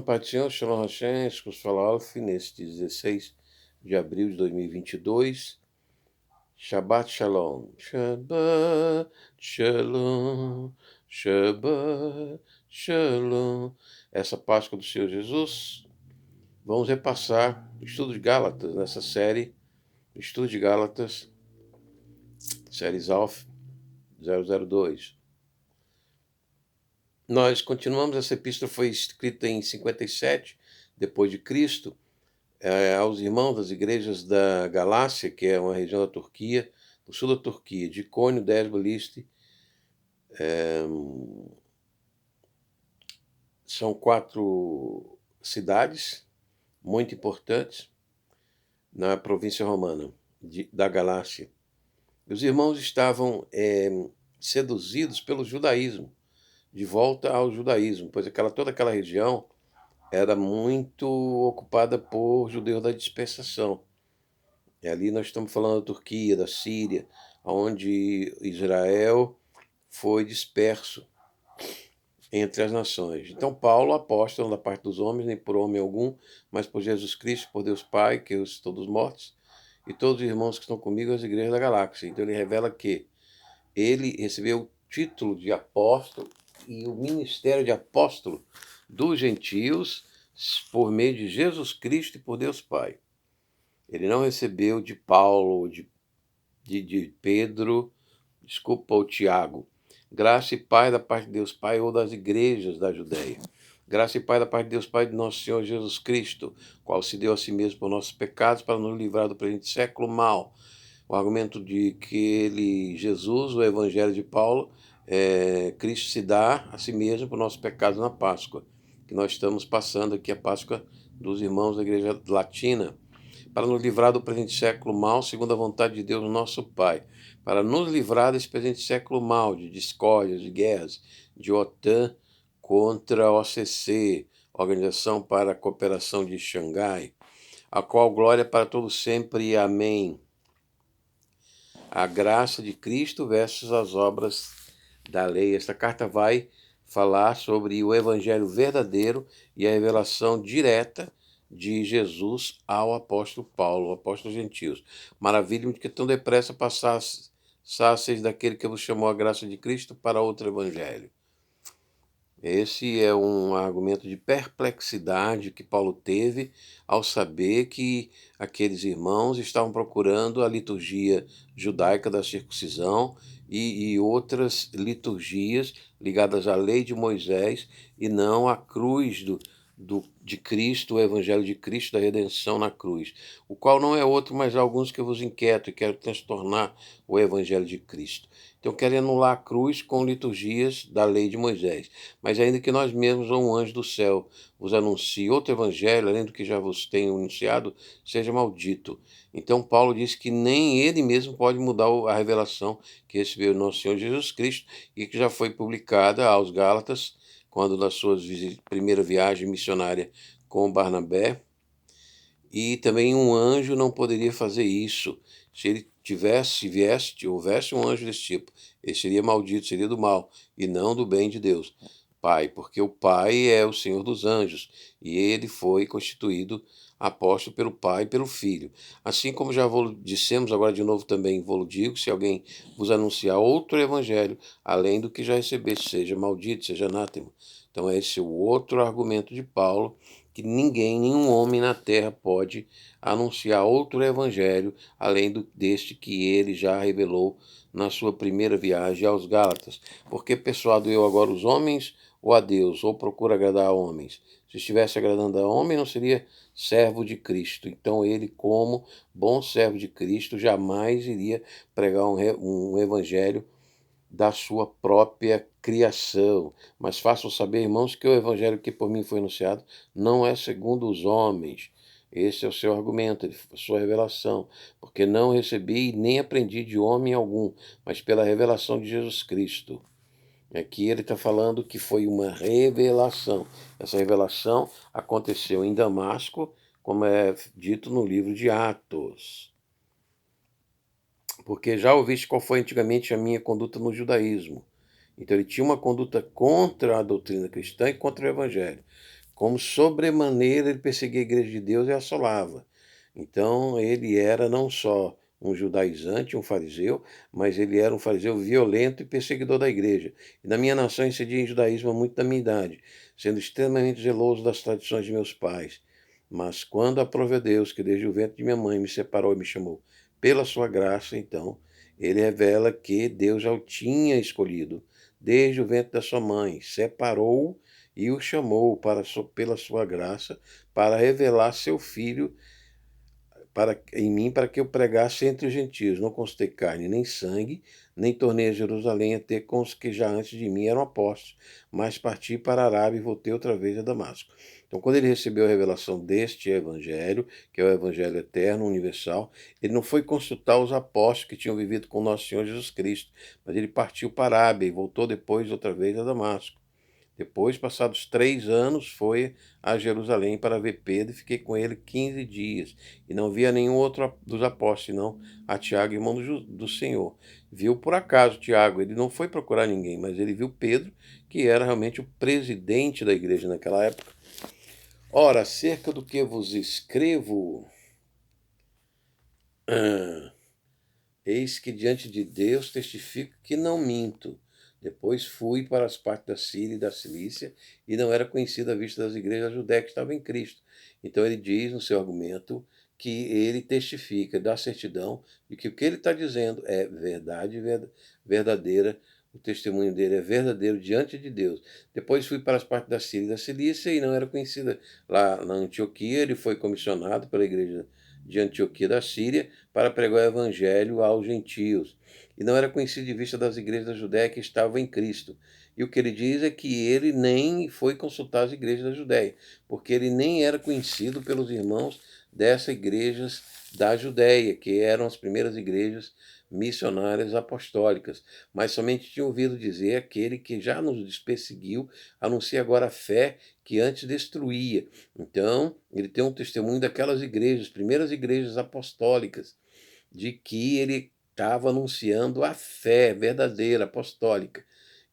Pai do Senhor, Shalom Hashem, Escus Alf, neste 16 de abril de 2022. Shabbat Shalom. Shabbat Shalom. Shabbat Shalom. Essa Páscoa do Senhor Jesus, vamos repassar o estudo de Gálatas nessa série, o estudo de Gálatas, série Alf 002. Nós continuamos, essa epístola foi escrita em 57 depois de Cristo, aos irmãos das igrejas da Galácia, que é uma região da Turquia, do sul da Turquia, de Icônio, Desba, Liste. São 4 cidades muito importantes na província romana da Galácia. Os irmãos estavam seduzidos pelo judaísmo, de volta ao judaísmo, pois toda aquela região era muito ocupada por judeus da dispersação. E ali nós estamos falando da Turquia, da Síria, onde Israel foi disperso entre as nações. Então Paulo, apóstolo da parte dos homens, nem por homem algum, mas por Jesus Cristo, por Deus Pai, que eu estou dos mortos, e todos os irmãos que estão comigo, as igrejas da galáxia. Então ele revela que ele recebeu o título de apóstolo e o ministério de apóstolo dos gentios por meio de Jesus Cristo e por Deus Pai. Ele não recebeu de Paulo, de Pedro, ou Tiago. Graça e paz da parte de Deus Pai ou das igrejas da Judéia. Graça e paz da parte de Deus Pai de nosso Senhor Jesus Cristo, qual se deu a si mesmo por nossos pecados para nos livrar do presente século mal. O argumento de que Jesus, o evangelho de Paulo, Cristo se dá a si mesmo por nossos pecados na Páscoa, que nós estamos passando aqui, a Páscoa dos irmãos da igreja latina, para nos livrar do presente século mal, segundo a vontade de Deus, nosso Pai, para nos livrar desse presente século mal, de discórdias, de guerras, de OTAN contra a OCC, Organização para a Cooperação de Xangai, a qual glória para todos sempre. Amém. A graça de Cristo versus as obras da lei. Esta carta vai falar sobre o evangelho verdadeiro e a revelação direta de Jesus ao apóstolo Paulo, o apóstolo gentios. Maravilha-me que tão depressa passasseis daquele que vos chamou a graça de Cristo para outro evangelho. Esse é um argumento de perplexidade que Paulo teve ao saber que aqueles irmãos estavam procurando a liturgia judaica da circuncisão e outras liturgias ligadas à lei de Moisés e não à cruz de Cristo, o evangelho de Cristo, da redenção na cruz, o qual não é outro, mas alguns que vos inquieto e quero transtornar o evangelho de Cristo. Então querem anular a cruz com liturgias da lei de Moisés. Mas ainda que nós mesmos ou um anjo do céu vos anuncie outro evangelho, além do que já vos tenho anunciado, seja maldito. Então Paulo diz que nem ele mesmo pode mudar a revelação que recebeu do nosso Senhor Jesus Cristo e que já foi publicada aos Gálatas, quando na sua primeira viagem missionária com Barnabé. E também um anjo não poderia fazer isso. Se ele houvesse um anjo desse tipo, ele seria maldito, seria do mal, e não do bem de Deus. Pai, porque o Pai é o Senhor dos anjos, e ele foi constituído apóstolo pelo Pai e pelo Filho. Assim como já dissemos, agora de novo também vou digo, se alguém vos anunciar outro evangelho, além do que já recebeste, seja maldito, seja anátema. Então esse é o outro argumento de Paulo, que ninguém, nenhum homem na terra pode anunciar outro evangelho, além deste que ele já revelou na sua primeira viagem aos Gálatas. Porque persuado eu agora os homens ou a Deus, ou procura agradar a homens? Se estivesse agradando a homem, não seria servo de Cristo. Então ele, como bom servo de Cristo, jamais iria pregar um evangelho da sua própria criação. Mas façam saber, irmãos, que o evangelho que por mim foi anunciado não é segundo os homens. Esse é o seu argumento, a sua revelação, porque não recebi nem aprendi de homem algum, mas pela revelação de Jesus Cristo. Aqui ele está falando que foi uma revelação. Essa revelação aconteceu em Damasco, como é dito no livro de Atos. Porque já ouviste qual foi antigamente a minha conduta no judaísmo. Então ele tinha uma conduta contra a doutrina cristã e contra o evangelho. como sobremaneira ele perseguia a igreja de Deus e assolava. Então ele era não só um judaizante, um fariseu, mas ele era um fariseu violento e perseguidor da igreja. E na minha nação incidia em judaísmo há muito da minha idade, sendo extremamente zeloso das tradições de meus pais. Mas quando aprove a Deus, que desde o ventre de minha mãe me separou e me chamou pela sua graça, então ele revela que Deus já o tinha escolhido desde o ventre da sua mãe, separou e o chamou pela sua graça para revelar seu Filho em mim, para que eu pregasse entre os gentios. Não consultei carne nem sangue, nem tornei a Jerusalém a ter com os que já antes de mim eram apóstolos, mas parti para a Arábia e voltei outra vez a Damasco. Então, quando ele recebeu a revelação deste evangelho, que é o evangelho eterno, universal, ele não foi consultar os apóstolos que tinham vivido com nosso Senhor Jesus Cristo, mas ele partiu para a Arábia e voltou depois outra vez a Damasco. Depois, passados 3 anos, foi a Jerusalém para ver Pedro e fiquei com ele 15 dias. E não via nenhum outro dos apóstolos, senão a Tiago, irmão do Senhor. Viu por acaso Tiago, ele não foi procurar ninguém, mas ele viu Pedro, que era realmente o presidente da igreja naquela época. Ora, acerca do que vos escrevo, eis que diante de Deus testifico que não minto. Depois fui para as partes da Síria e da Cilícia, e não era conhecido à vista das igrejas judaias que estavam em Cristo. Então ele diz no seu argumento que ele testifica, dá certidão de que o que ele está dizendo é verdade verdadeira, o testemunho dele é verdadeiro diante de Deus. Depois fui para as partes da Síria e da Cilícia, e não era conhecida lá na Antioquia, ele foi comissionado pela igreja de Antioquia da Síria para pregar o evangelho aos gentios. E não era conhecido de vista das igrejas da Judéia que estavam em Cristo. E o que ele diz é que ele nem foi consultar as igrejas da Judéia, porque ele nem era conhecido pelos irmãos dessas igrejas da Judéia, que eram as primeiras igrejas missionárias apostólicas, mas somente tinha ouvido dizer aquele que já nos perseguiu, anuncia agora a fé que antes destruía. Então, ele tem um testemunho daquelas igrejas, primeiras igrejas apostólicas, de que ele estava anunciando a fé verdadeira, apostólica,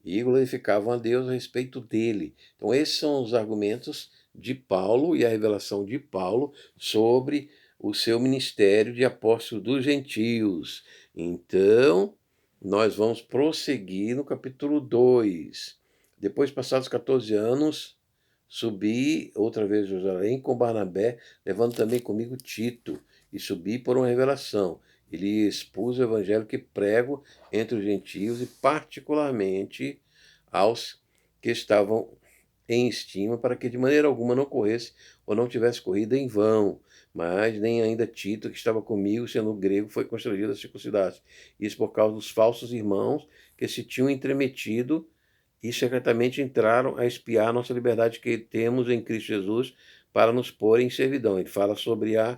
e glorificavam a Deus a respeito dele. Então, esses são os argumentos de Paulo e a revelação de Paulo sobre o seu ministério de apóstolo dos gentios. Então, nós vamos prosseguir no capítulo 2. Depois, passados 14 anos, subi outra vez a Jerusalém com Barnabé, levando também comigo Tito, e subi por uma revelação. Ele expôs o evangelho que prego entre os gentios e particularmente aos que estavam em estima, para que de maneira alguma não corresse ou não tivesse corrida em vão. Mas nem ainda Tito, que estava comigo, sendo grego, foi constrangido a circuncidar-se. Isso por causa dos falsos irmãos que se tinham entremetido e secretamente entraram a espiar a nossa liberdade que temos em Cristo Jesus para nos pôr em servidão. Ele fala sobre a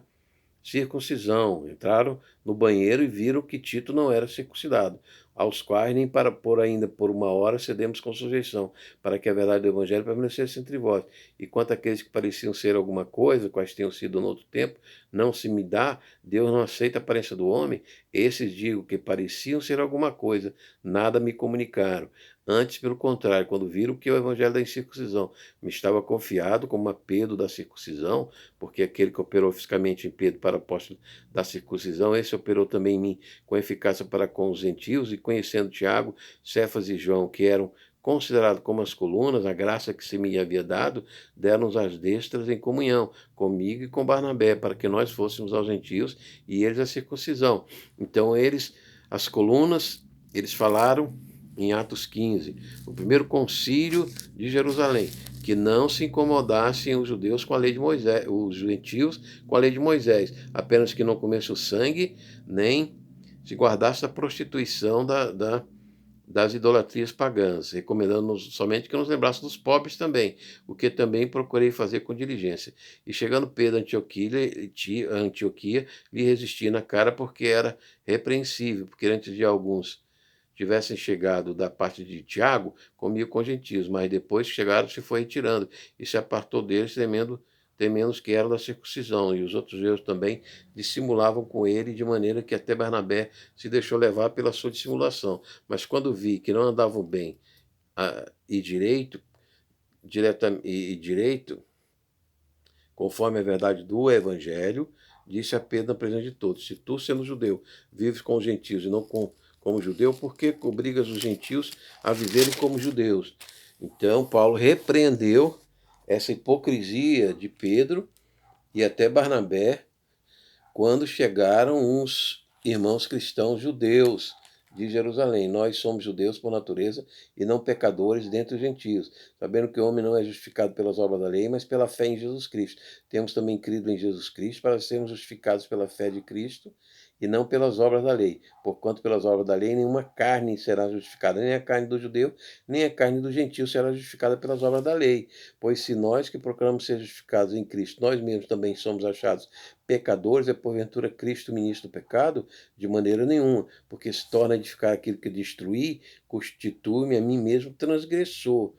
circuncisão. Entraram no banheiro e viram que Tito não era circuncidado, aos quais nem para por ainda por uma hora cedemos com sujeição, para que a verdade do evangelho permanecesse entre vós. E quanto àqueles que pareciam ser alguma coisa, quais tenham sido no outro tempo, não se me dá, Deus não aceita a aparência do homem, esses digo que pareciam ser alguma coisa, nada me comunicaram. Antes, pelo contrário, quando viram que o evangelho da incircuncisão me estava confiado como a Pedro da circuncisão, porque aquele que operou fisicamente em Pedro para apóstolo da circuncisão, esse operou também em mim com eficácia para com os gentios, e conhecendo Tiago, Cefas e João, que eram considerados como as colunas, a graça que se me havia dado, deram-nos as destras em comunhão, comigo e com Barnabé, para que nós fôssemos aos gentios e eles a circuncisão. Então as colunas, eles falaram em Atos 15, o primeiro concílio de Jerusalém, que não se incomodassem os judeus com a lei de Moisés, os gentios com a lei de Moisés, apenas que não comesse o sangue, nem se guardasse da prostituição das idolatrias pagãs, recomendando-nos somente que nos lembrasse dos pobres também, o que também procurei fazer com diligência. E chegando Pedro a Antioquia lhe resisti na cara, porque era repreensível, porque antes de alguns tivessem chegado da parte de Tiago, comia com gentios, mas depois que chegaram se foi retirando, e se apartou deles, temendo que era da circuncisão, e os outros judeus também dissimulavam com ele, de maneira que até Barnabé se deixou levar pela sua dissimulação. Mas quando vi que não andavam bem e direito, conforme a verdade do Evangelho, disse a Pedro na presença de todos: se tu, sendo judeu, vives com os gentios e não como judeu, por que obrigas os gentios a viverem como judeus? Então, Paulo repreendeu essa hipocrisia de Pedro e até Barnabé quando chegaram uns irmãos cristãos judeus de Jerusalém. Nós somos judeus por natureza e não pecadores dentre os gentios, sabendo que o homem não é justificado pelas obras da lei, mas pela fé em Jesus Cristo. Temos também crido em Jesus Cristo para sermos justificados pela fé de Cristo e não pelas obras da lei. Porquanto pelas obras da lei nenhuma carne será justificada, nem a carne do judeu, nem a carne do gentio será justificada pelas obras da lei. Pois se nós que procuramos ser justificados em Cristo, nós mesmos também somos achados pecadores, é porventura Cristo ministro do pecado? De maneira nenhuma, porque se torna a edificar aquilo que destruí, constitui-me a mim mesmo transgressor.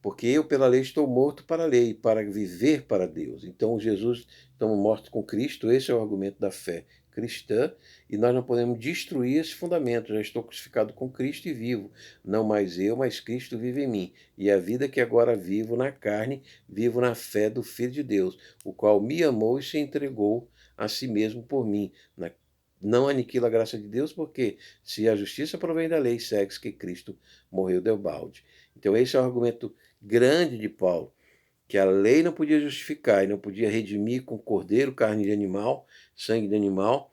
Porque eu, pela lei, estou morto para a lei, para viver para Deus. Então, Jesus, estamos mortos com Cristo, esse é o argumento da fé cristã, e nós não podemos destruir esse fundamento. Já estou crucificado com Cristo e vivo. Não mais eu, mas Cristo vive em mim. E a vida que agora vivo na carne, vivo na fé do Filho de Deus, o qual me amou e se entregou a si mesmo por mim. Não aniquila a graça de Deus, porque se a justiça provém da lei, segue-se que Cristo morreu debalde. Então esse é o argumento grande de Paulo, que a lei não podia justificar e não podia redimir com cordeiro, carne de animal, sangue de animal,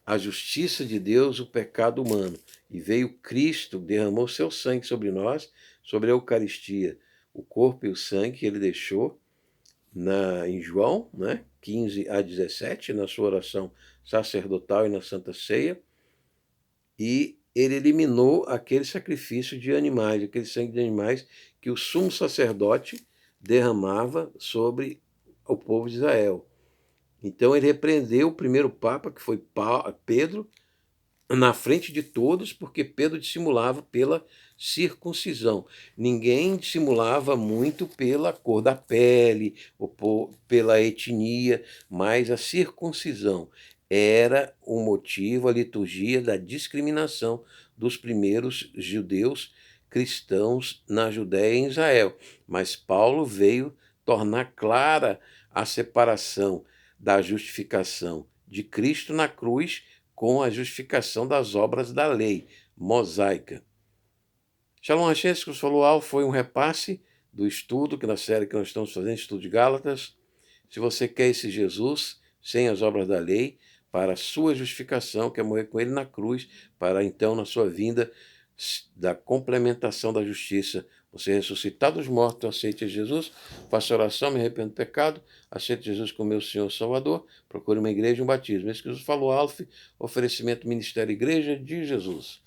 a justiça de Deus, o pecado humano. E veio Cristo, derramou seu sangue sobre nós, sobre a Eucaristia, o corpo e o sangue que ele deixou em João, 15 a 17, na sua oração sacerdotal e na Santa Ceia, e ele eliminou aquele sacrifício de animais, aquele sangue de animais que o sumo sacerdote derramava sobre o povo de Israel. Então ele repreendeu o primeiro papa, que foi Pedro, na frente de todos, porque Pedro dissimulava pela circuncisão. Ninguém dissimulava muito pela cor da pele, ou pela etnia, mas a circuncisão era o motivo, a liturgia da discriminação dos primeiros judeus cristãos na Judéia e em Israel. Mas Paulo veio tornar clara a separação da justificação de Cristo na cruz com a justificação das obras da lei mosaica. Shalom Hashem, que falou, foi um repasse do estudo, que na série que nós estamos fazendo, estudo de Gálatas. Se você quer esse Jesus sem as obras da lei, para a sua justificação, quer morrer com ele na cruz, para então, na sua vinda, da complementação da justiça, você ressuscitar dos mortos, aceite Jesus, faça oração, me arrependo do pecado, aceite Jesus como meu Senhor Salvador, procure uma igreja e um batismo. Esse que Jesus falou, Alf, oferecimento Ministério Igreja de Jesus.